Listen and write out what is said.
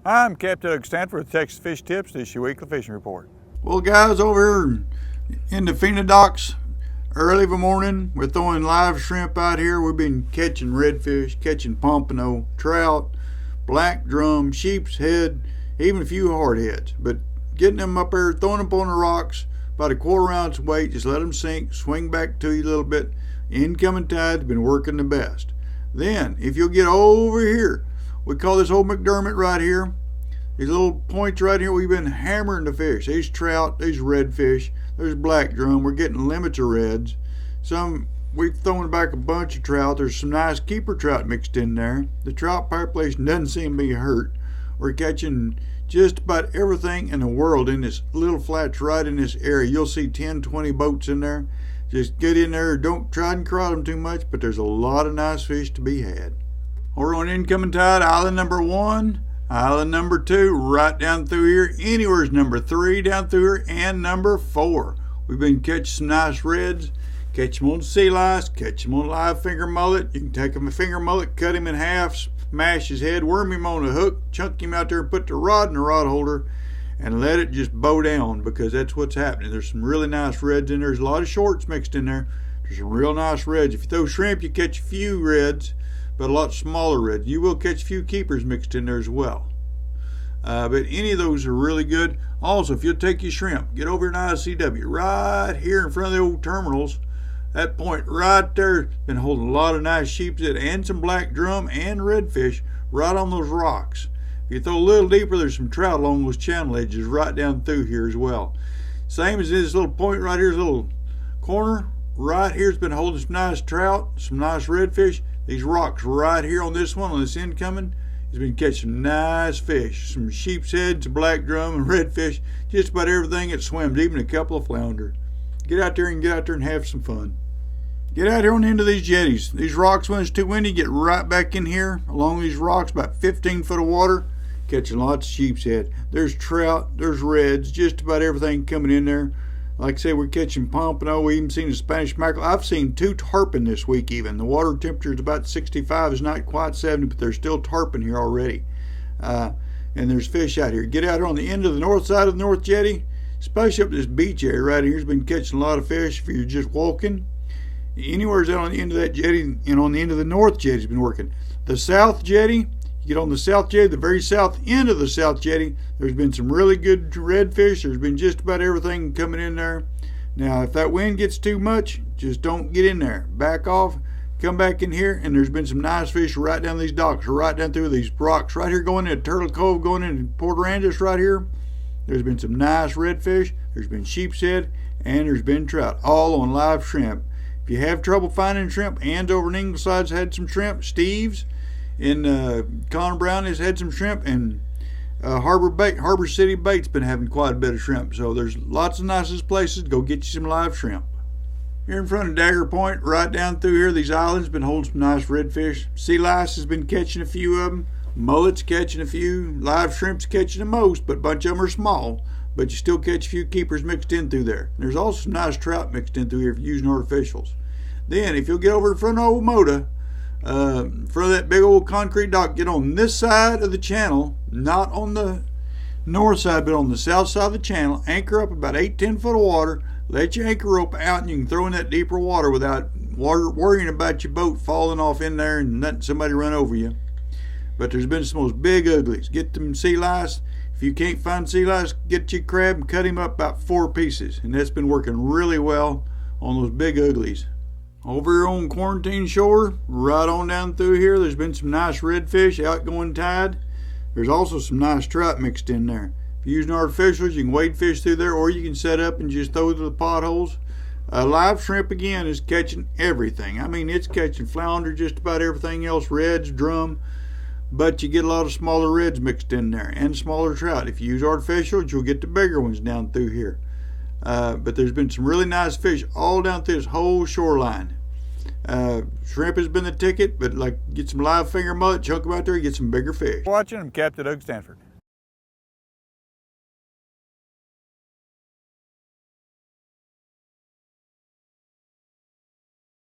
I'm Capt. Stanford with Texas Fish Tips. This is your weekly fishing report. Well, guys, over here in the Fina docks, early of a morning, we're throwing live shrimp out here. We've been catching redfish, catching pompano, trout, black drum, sheep's head, even a few hardheads. But getting them up there, throwing them on the rocks, about a quarter ounce weight, just let them sink, swing back to you a little bit. Incoming tide's been working the best. Then, if you'll get over here, we call this old McDermott right here. These little points right here, we've been hammering the fish. These trout, these redfish, there's black drum. We're getting limits of reds. We've thrown back a bunch of trout. There's some nice keeper trout mixed in there. The trout population doesn't seem to be hurt. We're catching just about everything in the world in this little flats right in this area. You'll see 10, 20 boats in there. Just get in there. Don't try and crowd them too much, but there's a lot of nice fish to be had. We're on incoming tide, island number 1, island number 2, right down through here. Anywhere's number 3 down through here, and number 4. We've been catching some nice reds. Catch them on sea lice, catch them on live finger mullet. You can take him a finger mullet, cut him in half, smash his head, worm him on a hook, chunk him out there, and put the rod in the rod holder, and let it just bow down, because that's what's happening. There's some really nice reds in there. There's a lot of shorts mixed in there. There's some real nice reds. If you throw shrimp, you catch a few reds, but a lot smaller reds. You will catch a few keepers mixed in there as well. But any of those are really good. Also, if you'll take your shrimp, get over in ICW, right here in front of the old terminals. That point right there, been holding a lot of nice sheep's head and some black drum and redfish right on those rocks. If you throw a little deeper, there's some trout along those channel edges right down through here as well. Same as this little point right here, this little corner right here has been holding some nice trout, some nice redfish. These rocks right here on this one, on this incoming, has been catching nice fish. Some sheep's head, some black drum, and redfish. Just about everything that swims, even a couple of flounder. Get out there and have some fun. Get out here on the end of these jetties. These rocks, when it's too windy, get right back in here along these rocks, about 15 foot of water, catching lots of sheep's head. There's trout, there's reds, just about everything coming in there. Like I say, we're catching pompano. We even seen a Spanish mackerel. I've seen 2 tarpon this week even. The water temperature is about 65. It's not quite 70, but there's still tarpon here already. And there's fish out here. Get out here on the end of the north side of the North Jetty, especially up this beach area right here. Has been catching a lot of fish if you're just walking. Anywhere's out on the end of that jetty, and on the end of the North Jetty has been working. The South Jetty, you get on the South Jetty, the very south end of the South Jetty, there's been some really good redfish. There's been just about everything coming in there. Now, if that wind gets too much, just don't get in there. Back off, come back in here, and there's been some nice fish right down these docks, right down through these rocks, right here going into Turtle Cove, going into Port Aransas right here. There's been some nice redfish. There's been sheep's head, and there's been trout, all on live shrimp. If you have trouble finding shrimp, Ann's over in Ingleside's had some shrimp. Steve's in Connor Brown has had some shrimp, and Harbor City Bait's been having quite a bit of shrimp. So there's lots of nice places to go get you some live shrimp. Here in front of Dagger Point, right down through here, these islands been holding some nice redfish. Sea lice has been catching a few of them. Mullet's catching a few. Live shrimp's catching the most, but a bunch of them are small. But you still catch a few keepers mixed in through there. There's also some nice trout mixed in through here if you're using artificials. Then, if you'll get over in front of old Moda, in front of that big old concrete dock, get on this side of the channel, not on the north side, but on the south side of the channel, anchor up about 8-10 foot of water, let your anchor rope out, and you can throw in that deeper water without worrying about your boat falling off in there and letting somebody run over you. But there's been some of those big uglies. Get them sea lice. If you can't find sea lice, get your crab and cut him up about 4 pieces. And that's been working really well on those big uglies. Over here on Quarantine Shore, right on down through here, there's been some nice redfish, outgoing tide. There's also some nice trout mixed in there. If you're using artificials, you can wade fish through there, or you can set up and just throw to the potholes. Live shrimp, again, is catching everything. I mean, it's catching flounder, just about everything else, reds, drum. But you get a lot of smaller reds mixed in there, and smaller trout. If you use artificials, you'll get the bigger ones down through here. But there's been some really nice fish all down through this whole shoreline. Shrimp has been the ticket, but like get some live finger mullet, chunk them out there, get some bigger fish. Watching, I'm Capt. Stanford.